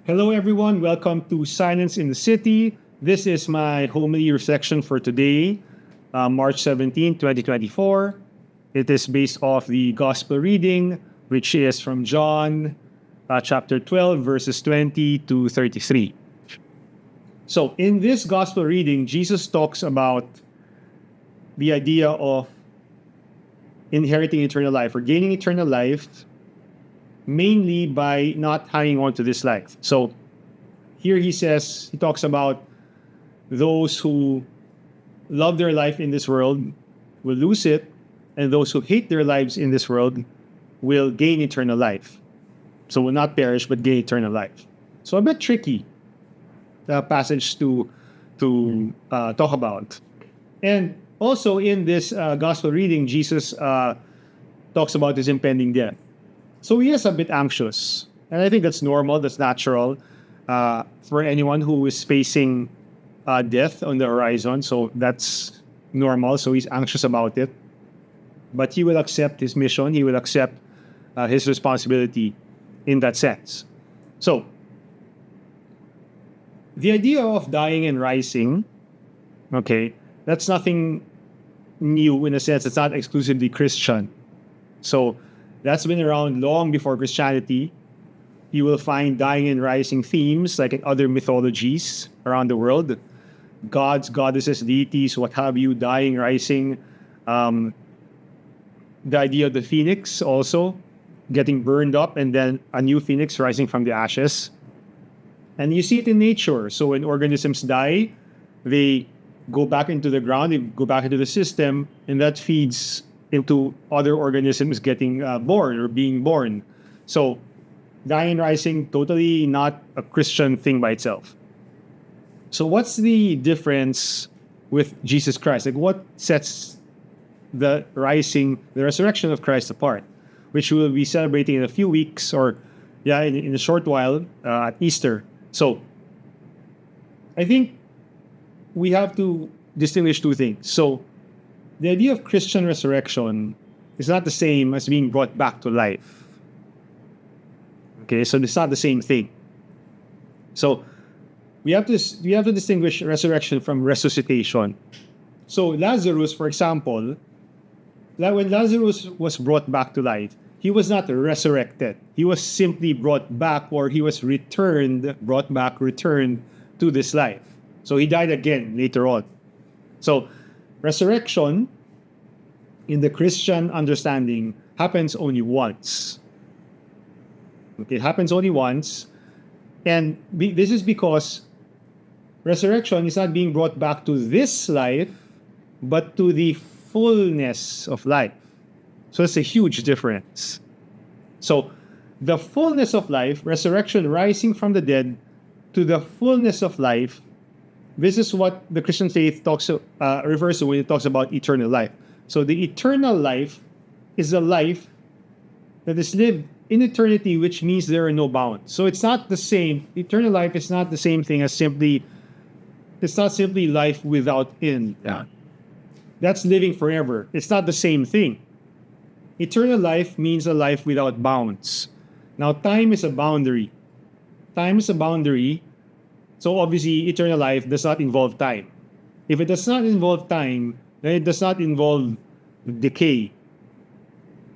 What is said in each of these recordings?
Hello, everyone. Welcome to Silence in the City. This is my homily reflection for today, March 17, 2024. It is based off the gospel reading, which is from John chapter 12, verses 20 to 33. So, in this gospel reading, Jesus talks about the idea of inheriting eternal life or gaining eternal life mainly by not hanging on to this life. So here he talks about those who love their life in this world will lose it, and those who hate their lives in this world will gain eternal life. So will not perish, but gain eternal life. So a bit tricky passage to talk about. And also in this gospel reading, Jesus talks about his impending death. So he is a bit anxious. And I think that's normal, that's natural for anyone who is facing death on the horizon. So that's normal. So he's anxious about it. But he will accept his mission, he will accept his responsibility in that sense. So the idea of dying and rising, okay, that's nothing new in a sense. It's not exclusively Christian. So that's been around long before Christianity. You will find dying and rising themes like in other mythologies around the world. Gods, goddesses, deities, what have you, dying, rising. The idea of the phoenix also, getting burned up and then a new phoenix rising from the ashes. And you see it in nature. So when organisms die, they go back into the ground, they go back into the system, and that feeds into other organisms getting born or being born. So dying and rising, totally not a Christian thing by itself. So what's the difference with Jesus Christ? Like what sets the resurrection of Christ apart, which we will be celebrating in a few weeks or in a short while at Easter. So I think we have to distinguish two things. So the idea of Christian resurrection is not the same as being brought back to life. Okay, so it's not the same thing. So we have to distinguish resurrection from resuscitation. So Lazarus, for example, when Lazarus was brought back to life, he was not resurrected. He was simply brought back, or he was returned to this life. So he died again later on. So resurrection, in the Christian understanding, happens only once. Okay, it happens only once. And this is because resurrection is not being brought back to this life, but to the fullness of life. So it's a huge difference. So the fullness of life, resurrection, rising from the dead to the fullness of life, this is what the Christian faith refers to when it talks about eternal life. So the eternal life is a life that is lived in eternity, which means there are no bounds. So it's not the same. Eternal life is not the same thing as it's not simply life without end. Yeah. That's living forever. It's not the same thing. Eternal life means a life without bounds. Now, time is a boundary. Time is a boundary. So obviously, eternal life does not involve time. If it does not involve time, then it does not involve decay.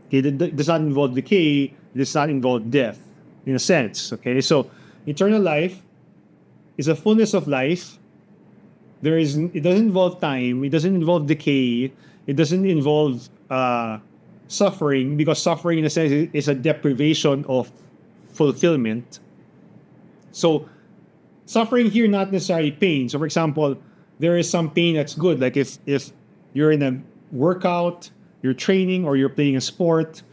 Okay, it does not involve decay. It does not involve death, in a sense. Okay, so eternal life is a fullness of life. It doesn't involve time. It doesn't involve decay. It doesn't involve suffering, because suffering, in a sense, is a deprivation of fulfillment. So suffering here, not necessarily pain. So for example, there is some pain that's good. Like if you're in a workout, you're training, or you're playing a sport,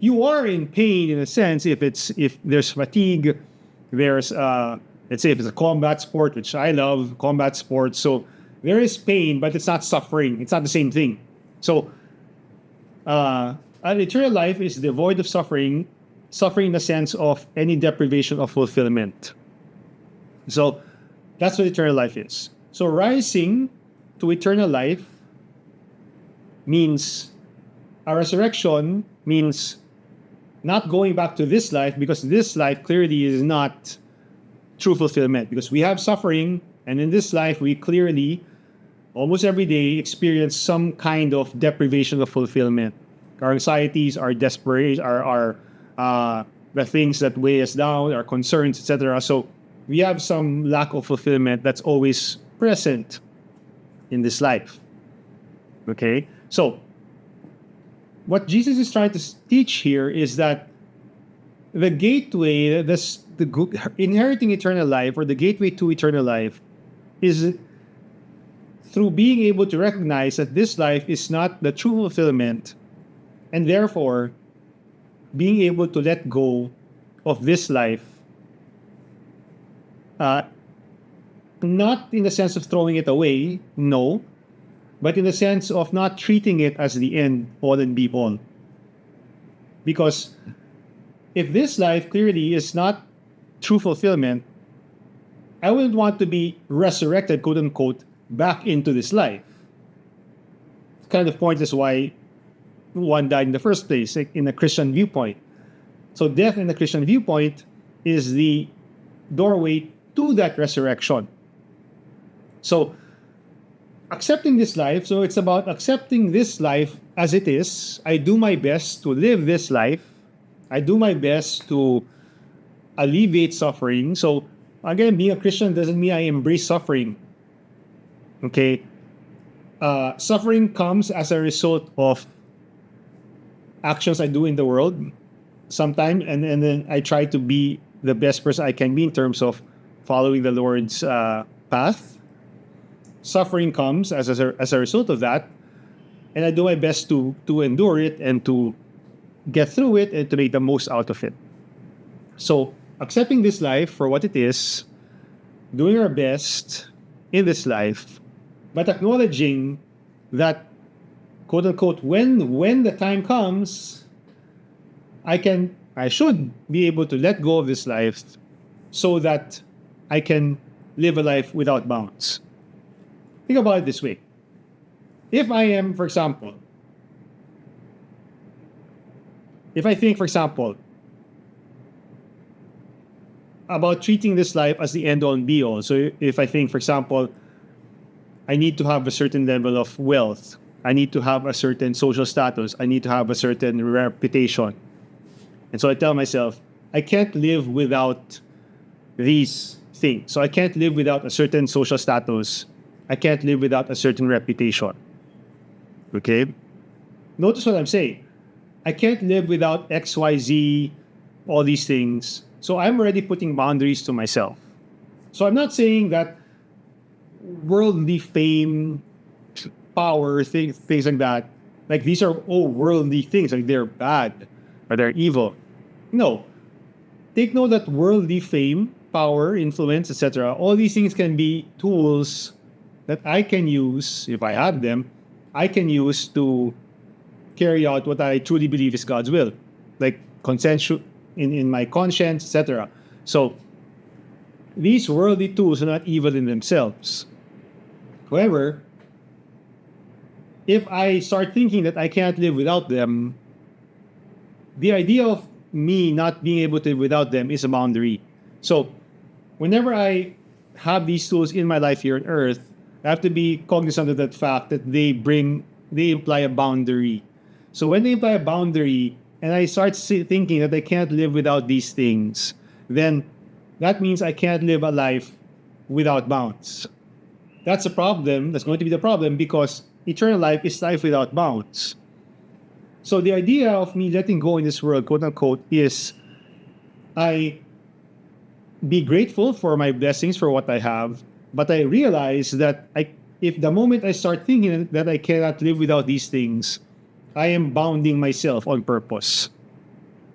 you are in pain in a sense. If there's fatigue, there's let's say if it's a combat sport, which I love, combat sports. So there is pain, but it's not suffering. It's not the same thing. So an eternal life is devoid of suffering in the sense of any deprivation of fulfillment. So that's what eternal life is. So rising to eternal life means a resurrection means not going back to this life, because this life clearly is not true fulfillment, because we have suffering, and in this life we clearly, almost every day, experience some kind of deprivation of fulfillment. Our anxieties, our desperation, the things that weigh us down, our concerns, etc. So we have some lack of fulfillment that's always present in this life. Okay? So what Jesus is trying to teach here is that the gateway, inheriting eternal life, or the gateway to eternal life, is through being able to recognize that this life is not the true fulfillment, and therefore being able to let go of this life, not in the sense of throwing it away, no, but in the sense of not treating it as the end all and be all. Because if this life clearly is not true fulfillment, I wouldn't want to be resurrected, quote unquote, back into this life. It's kind of pointless why one died in the first place, like in a Christian viewpoint. So death in the Christian viewpoint is the doorway to that resurrection. So accepting this life, so it's about accepting this life as it is. I do my best to live this life. I do my best to alleviate suffering. So again, being a Christian doesn't mean I embrace suffering. Okay? Suffering comes as a result of actions I do in the world sometimes, and then I try to be the best person I can be in terms of following the Lord's path. Suffering comes as a result of that, and I do my best to endure it and to get through it and to make the most out of it. So accepting this life for what it is, doing our best in this life, but acknowledging that, quote unquote, when the time comes, I should be able to let go of this life so that I can live a life without bounds. Think about it this way. If I am, for example, if I think, for example, about treating this life as the end all and be all. So if I think, for example, I need to have a certain level of wealth, I need to have a certain social status, I need to have a certain reputation. And so I tell myself, I can't live without these things. So I can't live without a certain social status. I can't live without a certain reputation. Okay? Notice what I'm saying. I can't live without XYZ, all these things. So I'm already putting boundaries to myself. So I'm not saying that worldly fame, power, things like that, like these are all worldly things, like they're bad or they're evil. No. Take note that worldly fame, power, influence, etc., all these things can be tools that I can use, if I have them, I can use to carry out what I truly believe is God's will, like consensual in my conscience, etc. So these worldly tools are not evil in themselves. However, if I start thinking that I can't live without them, the idea of me not being able to live without them is a boundary. So whenever I have these tools in my life here on earth, I have to be cognizant of that fact that they imply a boundary. So when they imply a boundary, and I start thinking that I can't live without these things, then that means I can't live a life without bounds. That's a problem. That's going to be the problem, because eternal life is life without bounds. So the idea of me letting go in this world, quote unquote, is I be grateful for my blessings, for what I have, but I realize that if the moment I start thinking that I cannot live without these things, I am bounding myself on purpose.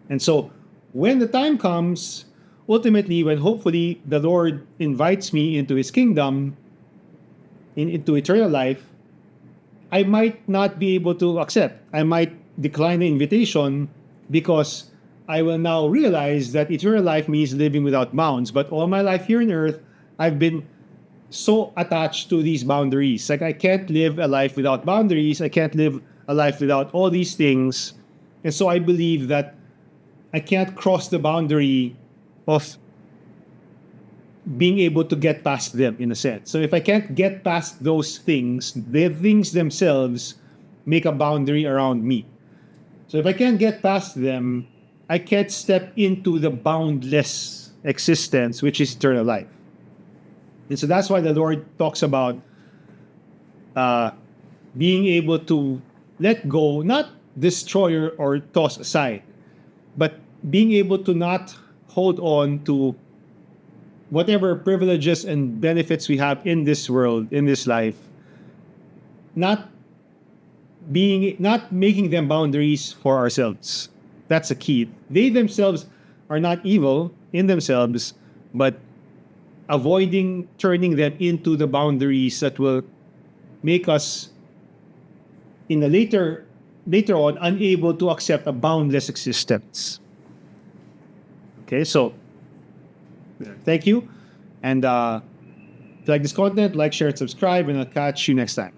And so when the time comes, ultimately, when hopefully the Lord invites me into His kingdom, into eternal life, I might not be able to accept. I might decline the invitation because I will now realize that eternal life means living without bounds. But all my life here on earth, I've been so attached to these boundaries. Like I can't live a life without boundaries. I can't live a life without all these things. And so I believe that I can't cross the boundary of being able to get past them in a sense. So if I can't get past those things, the things themselves make a boundary around me. So if I can't get past them, I can't step into the boundless existence, which is eternal life. And so that's why the Lord talks about being able to let go, not destroy or toss aside, but being able to not hold on to whatever privileges and benefits we have in this world, in this life, not making them boundaries for ourselves. That's a key. They themselves are not evil in themselves, but avoiding turning them into the boundaries that will make us in the later on unable to accept a boundless existence. Okay, so thank you. And if you like this content, like, share, and subscribe, and I'll catch you next time.